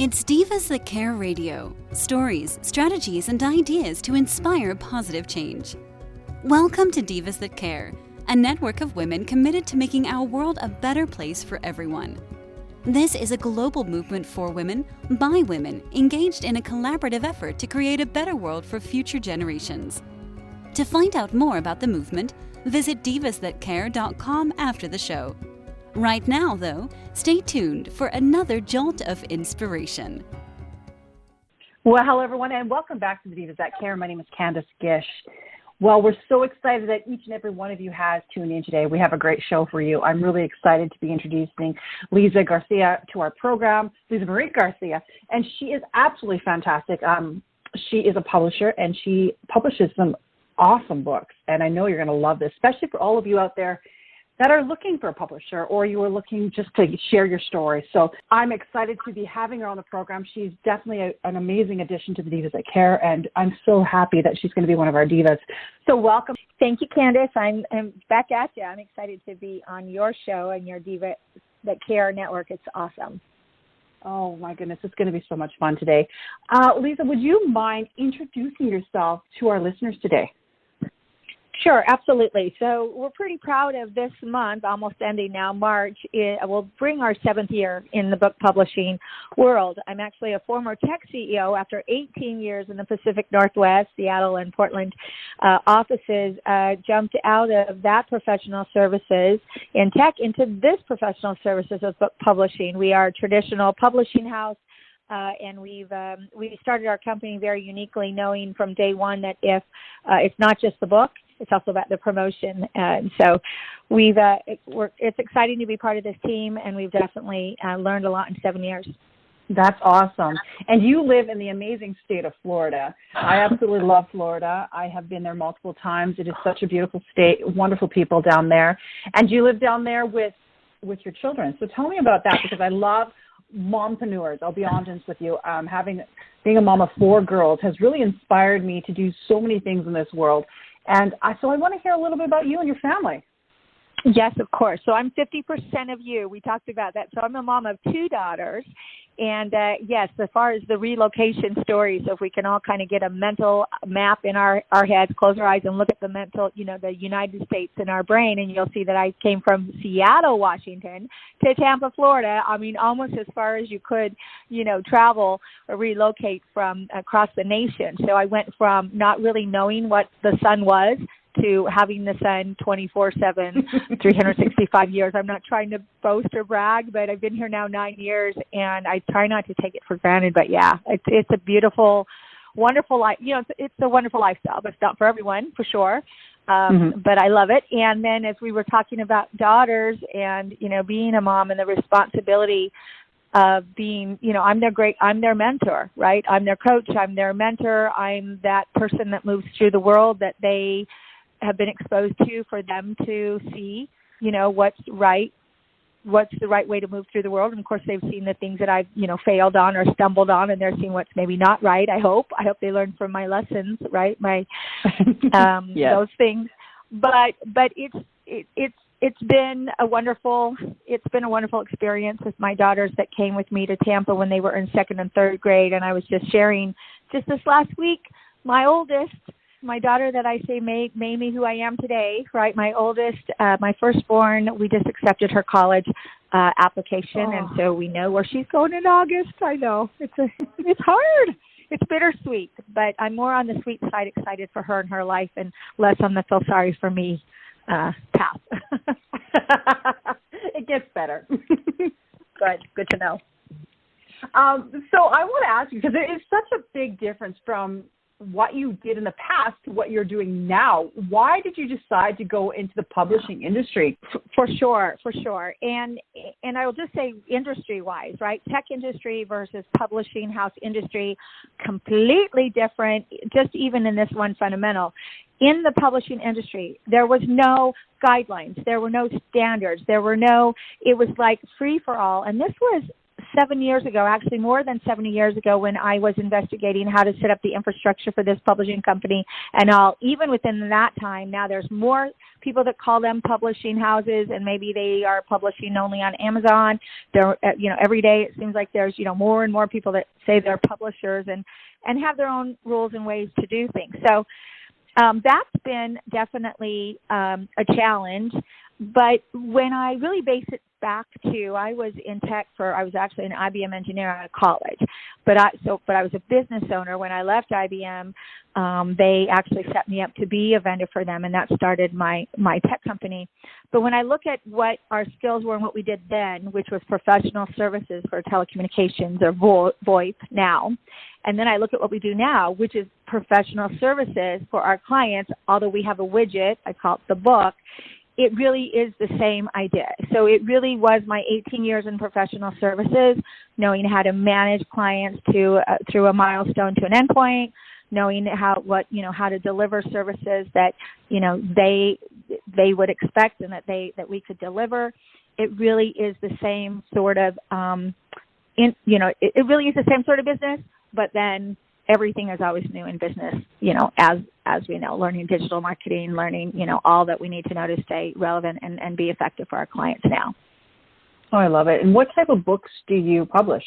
It's Divas That Care Radio. Stories, strategies, and ideas to inspire positive change. Welcome to Divas That Care, a network of women committed to making our world a better place for everyone. This is a global movement for women, by women, engaged in a collaborative effort to create a better world for future generations. To find out more about the movement, visit divasthatcare.com after the show. Right now, though, stay tuned for another jolt of inspiration. Well, hello, everyone, and welcome back to the Divas That Care. My name is Candace Gish. Well, we're so excited that each and every one of you has tuned in today. We have a great show for you. I'm really excited to be introducing Lisa Garcia to our program, Lisa Marie Garcia, and she is absolutely fantastic. She is a publisher, and she publishes some awesome books, and I know you're going to love this, especially for all of you out there that are looking for a publisher or you are looking just to share your story. So I'm excited to be having her on the program. She's definitely an amazing addition to the Divas That Care, and I'm so happy that she's going to be one of our divas. So welcome. Thank you, Candace. I'm back at you. I'm excited to be on your show and your Divas That Care network. It's awesome. Oh, my goodness. It's going to be so much fun today. Lisa, would you mind introducing yourself to our listeners today? Sure, absolutely. So we're pretty proud of this month, almost ending now, March. We'll bring our 7th year in the book publishing world. I'm actually a former tech CEO after 18 years in the Pacific Northwest, Seattle and Portland offices, jumped out of that professional services in tech into this professional services of book publishing. We are a traditional publishing house. And we started our company very uniquely, knowing from day one that if it's not just the book, it's also about the promotion. And so it's exciting to be part of this team, and we've definitely learned a lot in 7 years. That's awesome. And you live in the amazing state of Florida. I absolutely love Florida. I have been there multiple times. It is such a beautiful state, wonderful people down there. And you live down there with your children. So tell me about that, because I love mompreneurs. I'll be honest with you. Being a mom of 4 girls has really inspired me to do so many things in this world. And so I want to hear a little bit about you and your family. Yes, of course. So I'm 50% of you. We talked about that. So I'm a mom of 2 daughters. And yes, as far as the relocation story, so if we can all kind of get a mental map in our heads, close our eyes and look at the the United States in our brain, and you'll see that I came from Seattle, Washington to Tampa, Florida. I mean, almost as far as you could, travel or relocate from across the nation. So I went from not really knowing what the sun was to having the sun 24/7, 365 years. I'm not trying to boast or brag, but I've been here now 9 years, and I try not to take it for granted. But yeah, it's a beautiful, wonderful life. It's a wonderful lifestyle, but it's not for everyone, for sure. But I love it. And then as we were talking about daughters and, being a mom and the responsibility of being, I'm their mentor, right? I'm their coach. I'm their mentor. I'm that person that moves through the world that they have been exposed to, for them to see, what's the right way to move through the world. And of course, they've seen the things that I've, failed on or stumbled on, and they're seeing what's maybe not right. I hope they learn from my lessons, right? Yes. Those things. But it's been a wonderful experience with my daughters that came with me to Tampa when they were in 2nd and 3rd grade. And I was just sharing just this last week, my oldest, my daughter that I say made me who I am today, right? My oldest, my firstborn, we just accepted her college application, and so we know where she's going in August. I know it's hard. It's bittersweet, but I'm more on the sweet side, excited for her and her life, and less on the feel sorry for me path. It gets better. Good to know. So I want to ask you, because there is such a big difference from what you did in the past to what you're doing now. Why did you decide to go into the publishing industry? For sure. And I will just say industry-wise, right? Tech industry versus publishing house industry, completely different, just even in this one fundamental. In the publishing industry, there was no guidelines. There were no standards. It was like free for all. And this was 7 years ago, actually more than 7 years ago, when I was investigating how to set up the infrastructure for this publishing company and all. Even within that time, now there's more people that call them publishing houses, and maybe they are publishing only on Amazon. There, every day it seems like there's, more and more people that say they're publishers and have their own rules and ways to do things. So that's been definitely a challenge. But when I really base it back to, I was in tech I was actually an IBM engineer out of college, but I was a business owner. When I left IBM, they actually set me up to be a vendor for them, and that started my tech company. But when I look at what our skills were and what we did then, which was professional services for telecommunications, or VoIP now, and then I look at what we do now, which is professional services for our clients, although we have a widget, I call it the book, it really is the same idea. So it really was my 18 years in professional services, knowing how to manage clients through a milestone to an endpoint, knowing how to deliver services that they would expect and that we could deliver. It really is the same sort of it really is the same sort of business, but then everything is always new in business, as we know, learning digital marketing, learning, all that we need to know to stay relevant and be effective for our clients now. Oh, I love it. And what type of books do you publish?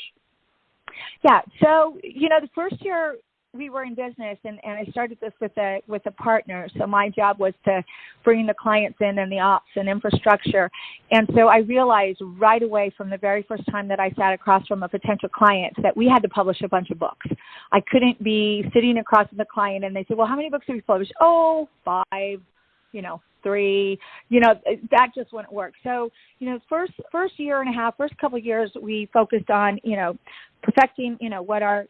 Yeah, so, the first year we were in business, and I started this with a partner. So my job was to bring the clients in and the ops and infrastructure. And so I realized right away from the very first time that I sat across from a potential client that we had to publish a bunch of books. I couldn't be sitting across from the client and they said, well, how many books have you published? Oh, 5, 3, that just wouldn't work. So, first year and a half, first couple of years, we focused on, perfecting, what our,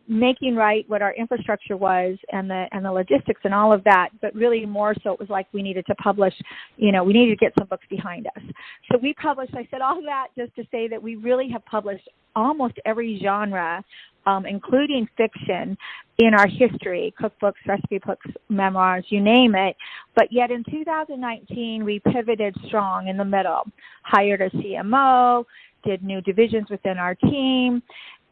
making right what our infrastructure was and the logistics and all of that. But really more so it was like we needed to publish, we needed to get some books behind us. So we published, I said all that just to say that we really have published almost every genre, including fiction, in our history, cookbooks, recipe books, memoirs, you name it. But yet in 2019, we pivoted strong in the middle, hired a CMO, did new divisions within our team,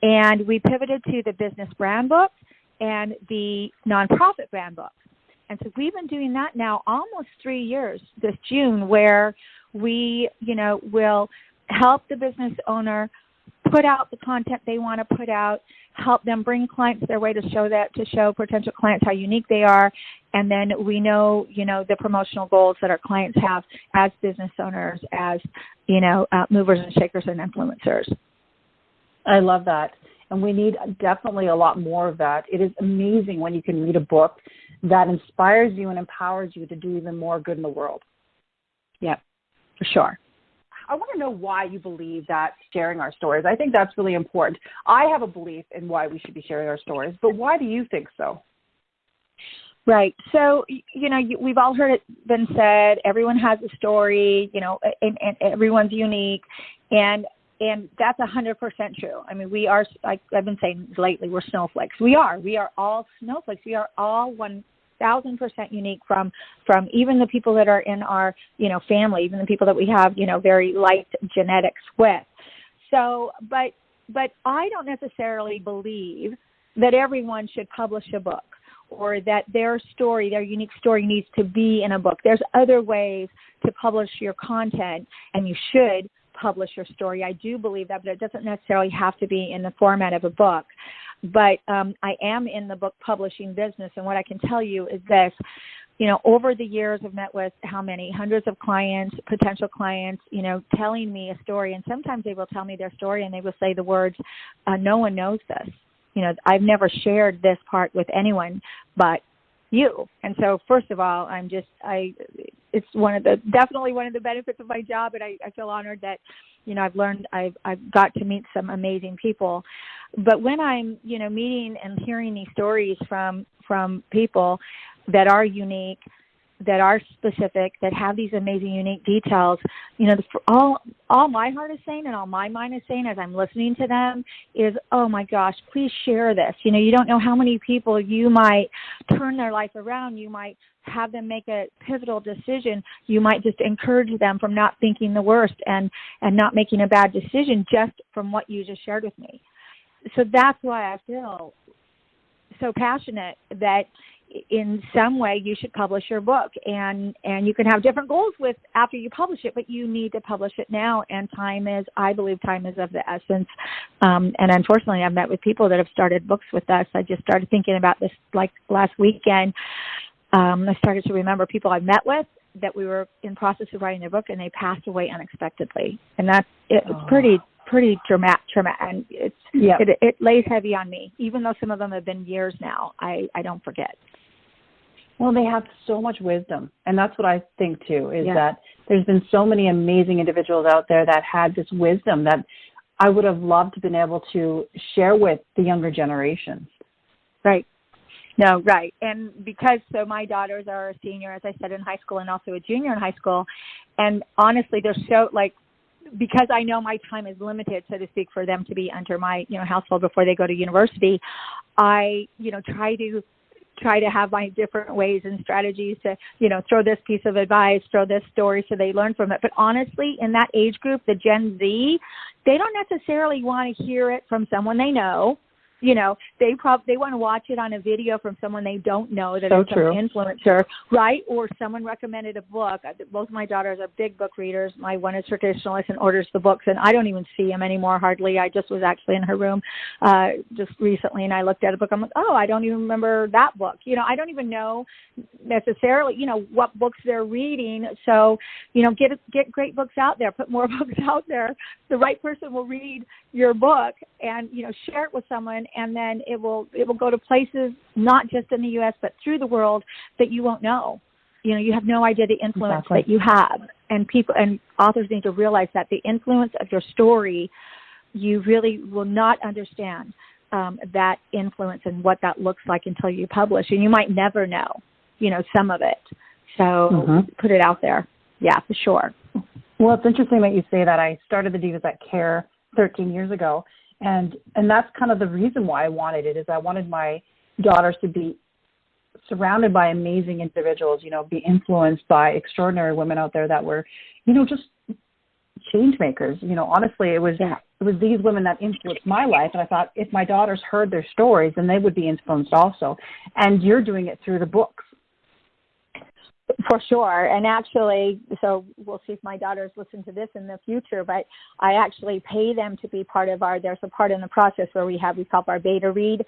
and we pivoted to the business brand book and the nonprofit brand book. And so we've been doing that now almost 3 years this June, where we, will help the business owner put out the content they want to put out, help them bring clients their way to show potential clients how unique they are, and then we know, the promotional goals that our clients have as business owners, as, movers and shakers and influencers. I love that. And we need definitely a lot more of that. It is amazing when you can read a book that inspires you and empowers you to do even more good in the world. Yeah, for sure. I want to know why you believe that sharing our stories. I think that's really important. I have a belief in why we should be sharing our stories, but why do you think so? Right. So, we've all heard it been said, everyone has a story, and everyone's unique, and that's 100% true. I mean, we are, like I've been saying lately, we're snowflakes. We are all snowflakes. We are all 1,000% unique from even the people that are in our, family, even the people that we have, very light genetics with. So, but I don't necessarily believe that everyone should publish a book or that their story, their unique story needs to be in a book. There's other ways to publish your content, and you should publish your story. I do believe that, but it doesn't necessarily have to be in the format of a book. But I am in the book publishing business, and what I can tell you is this. Over the years, I've met with how many hundreds of clients, potential clients, telling me a story, and sometimes they will tell me their story, and they will say the words, "No one knows this. I've never shared this part with anyone but you." And so, first of all, it's definitely one of the benefits of my job, and I feel honored that, I've got to meet some amazing people. But when I'm, meeting and hearing these stories from people that are unique, that are specific, that have these amazing, unique details, for all my heart is saying and all my mind is saying as I'm listening to them is, oh my gosh, please share this. You don't know how many people you might turn their life around. You might have them make a pivotal decision. You might just encourage them from not thinking the worst and not making a bad decision just from what you just shared with me. So that's why I feel so passionate that in some way you should publish your book, and you can have different goals with after you publish it, but you need to publish it now. And I believe time is of the essence. And unfortunately, I've met with people that have started books with us. I just started thinking about this like last weekend. I started to remember people I met with that we were in process of writing their book, and they passed away unexpectedly. And it's pretty dramatic, and it lays heavy on me. Even though some of them have been years now, I don't forget. Well, they have so much wisdom, and that's what I think too, is that there's been so many amazing individuals out there that had this wisdom that I would have loved to been able to share with the younger generations. Right. No, right. And so my daughters are a senior, as I said, in high school and also a junior in high school. And honestly, they're so because I know my time is limited, so to speak, for them to be under my, household before they go to university, I, try to have my different ways and strategies to, throw this piece of advice, throw this story so they learn from it. But honestly, in that age group, the Gen Z, they don't necessarily want to hear it from someone they know. They want to watch it on a video from someone they don't know that is some influencer, right? Or someone recommended a book. Both of my daughters are big book readers. My one is traditionalist and orders the books, and I don't even see them anymore hardly. I just was actually in her room just recently, and I looked at a book. I'm like, oh, I don't even remember that book. I don't even know necessarily, what books they're reading. So, get great books out there. Put more books out there. The right person will read your book and, share it with someone. And then it will go to places not just in the U.S. but through the world that you won't know. You have no idea the influence that you have, and people and authors need to realize that the influence of your story, you really will not understand that influence and what that looks like until you publish, and you might never know, some of it. So put it out there, for sure. Well, it's interesting that you say that. I started the Divas That Care 13 years ago. And that's kind of the reason why I wanted it, is I wanted my daughters to be surrounded by amazing individuals, be influenced by extraordinary women out there that were, just change makers. Honestly, it was these women that influenced my life. And I thought if my daughters heard their stories, then they would be influenced also. And you're doing it through the books. For sure. And actually, so we'll see if my daughters listen to this in the future, but I actually pay them to be part of there's a part in the process where we call our beta read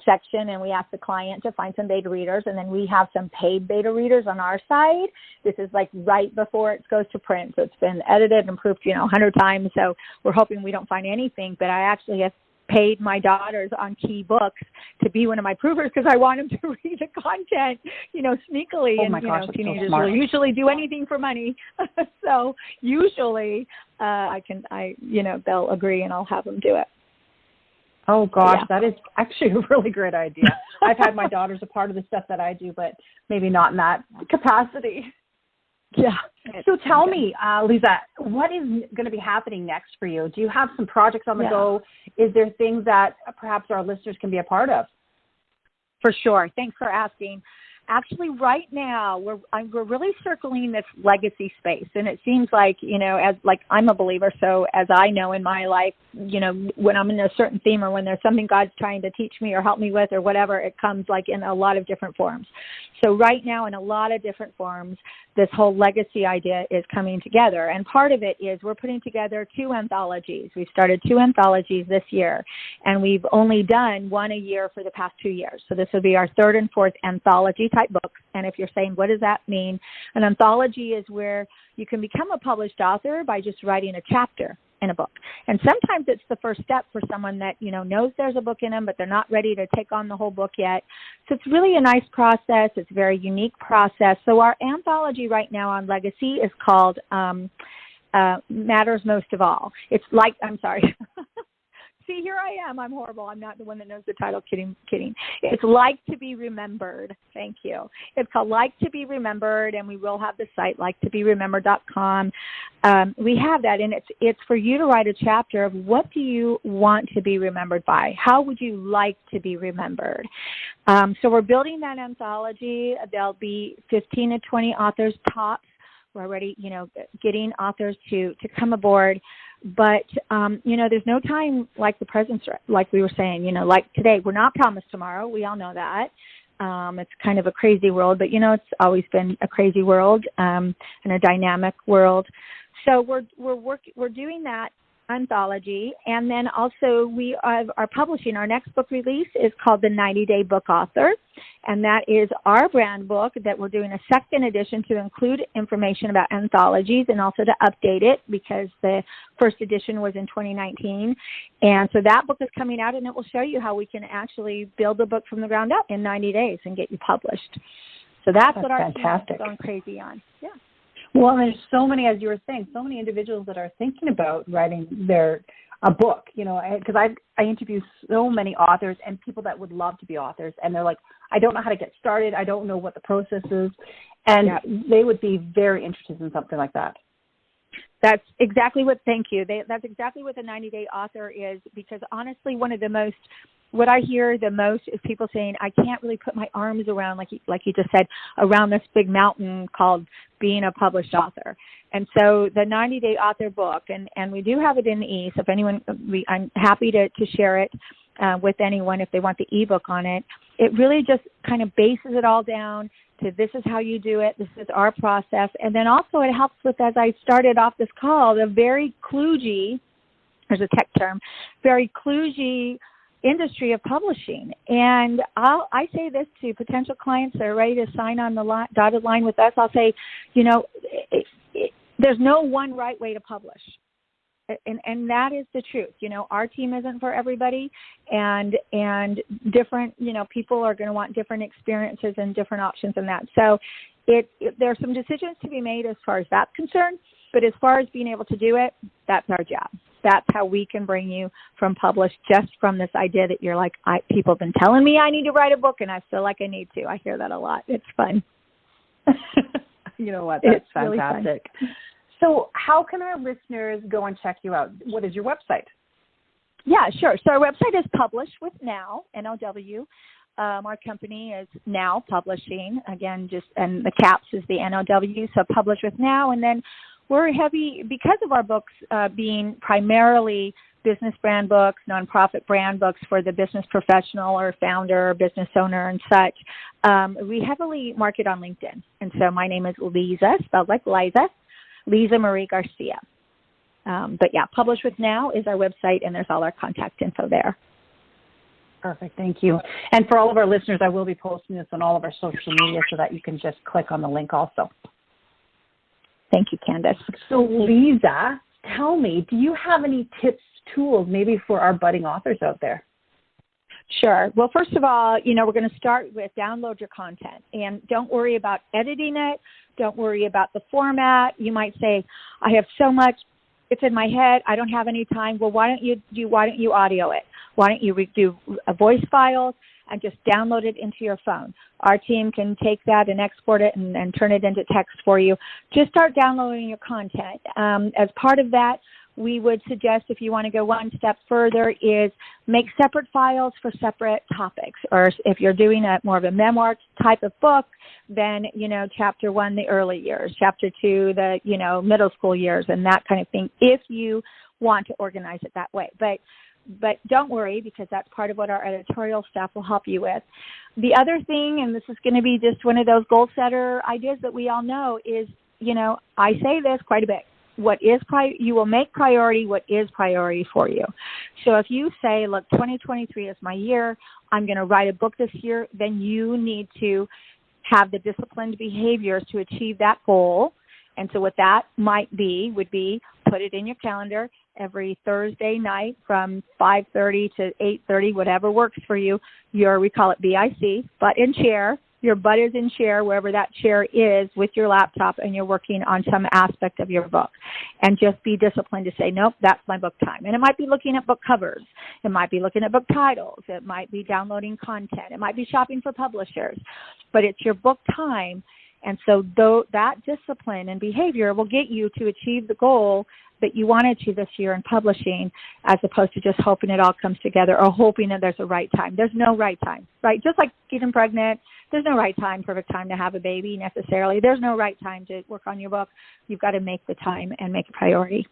section, and we ask the client to find some beta readers, and then we have some paid beta readers on our side. This is like right before it goes to print. So it's been edited and proofed, 100 times. So we're hoping we don't find anything, but I actually have paid my daughters on key books to be one of my proofers because I want them to read the content, sneakily. Oh my gosh, teenagers so will usually do anything for money. So usually they'll agree and I'll have them do it. Oh gosh, that is actually a really great idea. I've had my daughters a part of the stuff that I do, but maybe not in that capacity. Yeah. So tell me, Lisa, what is going to be happening next for you? Do you have some projects on the go? Is there things that perhaps our listeners can be a part of? For sure. Thanks for asking. Actually, right now, we're really circling this legacy space, and it seems like, I'm a believer, so as I know in my life, when I'm in a certain theme or when there's something God's trying to teach me or help me with or whatever, it comes like in a lot of different forms. So right now, in a lot of different forms, this whole legacy idea is coming together, and part of it is we're putting together 2 anthologies. We've started 2 anthologies this year, and we've only done one a year for the past 2 years. So this will be our 3rd and 4th anthology type books. And if you're saying, what does that mean? An anthology is where you can become a published author by just writing a chapter in a book. And sometimes it's the first step for someone that, knows there's a book in them, but they're not ready to take on the whole book yet. So it's really a nice process. It's a very unique process. So our anthology right now on legacy is called Matters Most of All. It's like, I'm sorry. See, here I am. I'm horrible. I'm not the one that knows the title. Kidding. It's Like to Be Remembered. Thank you. It's called Like to Be Remembered, and we will have the site, likeToBeRemembered.com. We have that, and it's for you to write a chapter of what do you want to be remembered by? How would you like to be remembered? So we're building that anthology. There'll be 15 to 20 authors tops. We're already, getting authors to come aboard. But, there's no time like the present, like we were saying, like today. We're not promised tomorrow. We all know that. It's kind of a crazy world, but, it's always been a crazy world and a dynamic world. So we're doing that anthology, and then also we are publishing. Our next book release is called The 90-Day Book Author, and that is our brand book that we're doing a second edition to include information about anthologies and also to update it because the first edition was in 2019. And so that book is coming out, and it will show you how we can actually build a book from the ground up in 90 days and get you published. So that's what our team is going crazy on. Yeah. Well, there's so many, as you were saying, so many individuals that are thinking about writing a book, because I interview so many authors and people that would love to be authors, and they're like, I don't know how to get started. I don't know what the process is. And they would be very interested in something like that. That's exactly that's exactly what the 90-Day Author is, because honestly, what I hear the most is people saying, I can't really put my arms around, like you just said, around this big mountain called being a published author. And so the 90-Day Author book, and we do have it in the e, so if anyone, I'm happy to share it with anyone if they want the ebook on it. It really just kind of bases it all down to this is how you do it, this is our process. And then also it helps with, as I started off this call, the very kludgy, there's a tech term, very kludgy industry of publishing. And I say this to potential clients that are ready to sign on the dotted line with us. I'll say, there's no one right way to publish. And that is the truth. Our team isn't for everybody, and different, people are going to want different experiences and different options in that. So there are some decisions to be made as far as that's concerned, but as far as being able to do it, that's our job. That's how we can bring you from published, just from this idea that you're like, people have been telling me I need to write a book, and I feel like I need to. I hear that a lot. It's fun. You know what? That's fantastic. Really fun. So how can our listeners go and check you out? What is your website? Yeah, sure. So our website is Publish with Now, NOW. Our company is Now Publishing. Again, and the caps is the NOW, so Publish with Now. And then we're heavy, because of our books being primarily business brand books, nonprofit brand books for the business professional or founder or business owner and such, we heavily market on LinkedIn. And so my name is Lisa, spelled like Liza, Lisa Marie Garcia. But yeah, Publish with Now is our website, and there's all our contact info there. Perfect. Thank you. And for all of our listeners, I will be posting this on all of our social media so that you can just click on the link also. Thank you, Candace. So Lisa, tell me, do you have any tips, tools, maybe for our budding authors out there? Sure. Well, first of all, we're going to start with download your content, and don't worry about editing it. Don't worry about the format. You might say, I have so much, it's in my head, I don't have any time. Well, why don't you audio it? Why don't you do a voice file and just download it into your phone? Our team can take that and export it and turn it into text for you. Just start downloading your content. As part of that, we would suggest, if you want to go one step further, is make separate files for separate topics. Or if you're doing more of a memoir type of book, then, chapter 1, the early years, chapter 2, the, middle school years, and that kind of thing, if you want to organize it that way. But don't worry, because that's part of what our editorial staff will help you with. The other thing, and this is going to be just one of those goal setter ideas that we all know, is, I say this quite a bit. You will make priority what is priority for you. So if you say, look, 2023 is my year, I'm going to write a book this year, then you need to have the disciplined behaviors to achieve that goal. And so what that would be put it in your calendar every Thursday night from 5:30 to 8:30, whatever works for you. We call it BIC, butt in chair, your butt is in chair, wherever that chair is, with your laptop, and you're working on some aspect of your book. And just be disciplined to say, nope, that's my book time. And it might be looking at book covers. It might be looking at book titles. It might be downloading content. It might be shopping for publishers. But it's your book time. And so that discipline and behavior will get you to achieve the goal that you wanted to this year in publishing, as opposed to just hoping it all comes together or hoping that there's a right time. There's no right time, right? Just like getting pregnant, there's no right time, perfect time to have a baby necessarily. There's no right time to work on your book. You've got to make the time and make it a priority.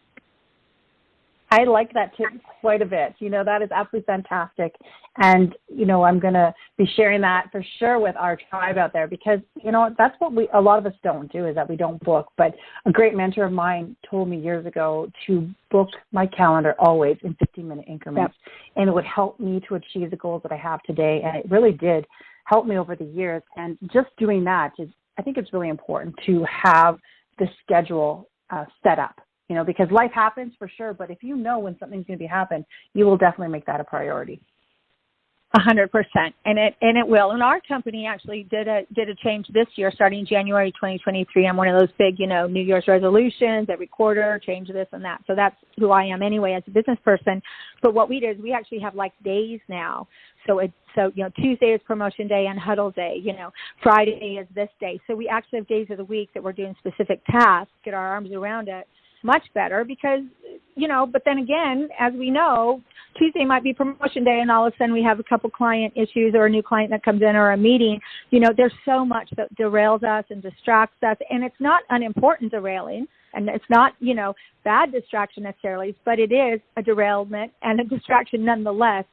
I like that tip quite a bit. That is absolutely fantastic. And, I'm going to be sharing that for sure with our tribe out there, because, that's what a lot of us don't do, is that we don't book. But a great mentor of mine told me years ago to book my calendar always in 15-minute increments. Yep. And it would help me to achieve the goals that I have today. And it really did help me over the years. And just doing that I think it's really important to have the schedule set up. Because life happens for sure, but if you know when something's going to happen, you will definitely make that a priority. 100%, and it will. And our company actually did a change this year, starting January 2023. I'm one of those big, New Year's resolutions, every quarter, change this and that. So that's who I am anyway as a business person. But what we did is we actually have like days now. So Tuesday is promotion day and huddle day. Friday is this day. So we actually have days of the week that we're doing specific tasks, get our arms around it. Much better because, but then again, as we know, Tuesday might be promotion day and all of a sudden we have a couple client issues or a new client that comes in or a meeting. There's so much that derails us and distracts us, and it's not unimportant derailing, and it's not, bad distraction necessarily, but it is a derailment and a distraction nonetheless.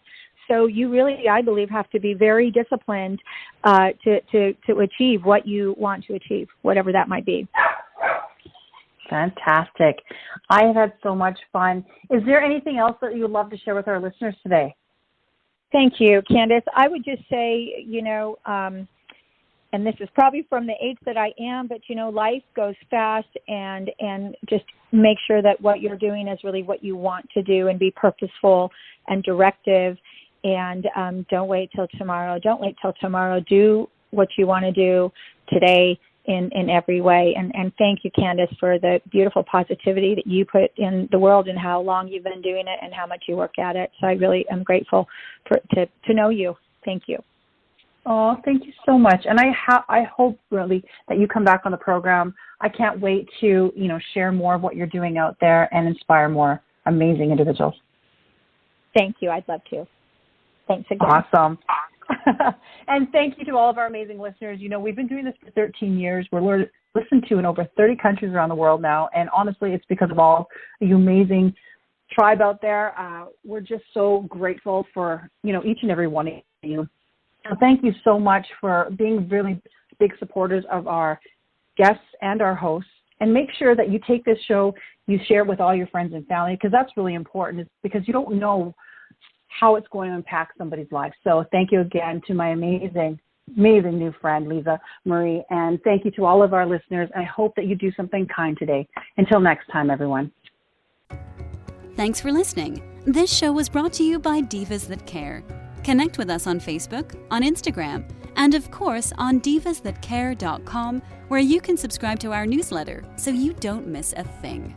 So you really, I believe, have to be very disciplined to achieve what you want to achieve, whatever that might be. Fantastic. I have had so much fun. Is there anything else that you would love to share with our listeners today? Thank you, Candace. I would just say, and this is probably from the age that I am, but, life goes fast, and just make sure that what you're doing is really what you want to do, and be purposeful and directive, and don't wait till tomorrow. Don't wait till tomorrow. Do what you want to do today, in every way. And thank you, Candace, for the beautiful positivity that you put in the world and how long you've been doing it and how much you work at it. So I really am grateful to know you. Thank you. Oh, thank you so much. And I hope really that you come back on the program. I can't wait to, share more of what you're doing out there and inspire more amazing individuals. Thank you. I'd love to. Thanks again. Awesome. And thank you to all of our amazing listeners. We've been doing this for 13 years. We're listened to in over 30 countries around the world now. And honestly, it's because of all the amazing tribe out there. We're just so grateful for, each and every one of you. So thank you so much for being really big supporters of our guests and our hosts. And make sure that you take this show, you share it with all your friends and family, because that's really important, because you don't know how it's going to impact somebody's life. So thank you again to my amazing new friend, Lisa Marie. And thank you to all of our listeners. I hope that you do something kind today. Until next time, everyone. Thanks for listening. This show was brought to you by Divas That Care. Connect with us on Facebook, on Instagram, and of course on divasthatcare.com, where you can subscribe to our newsletter so you don't miss a thing.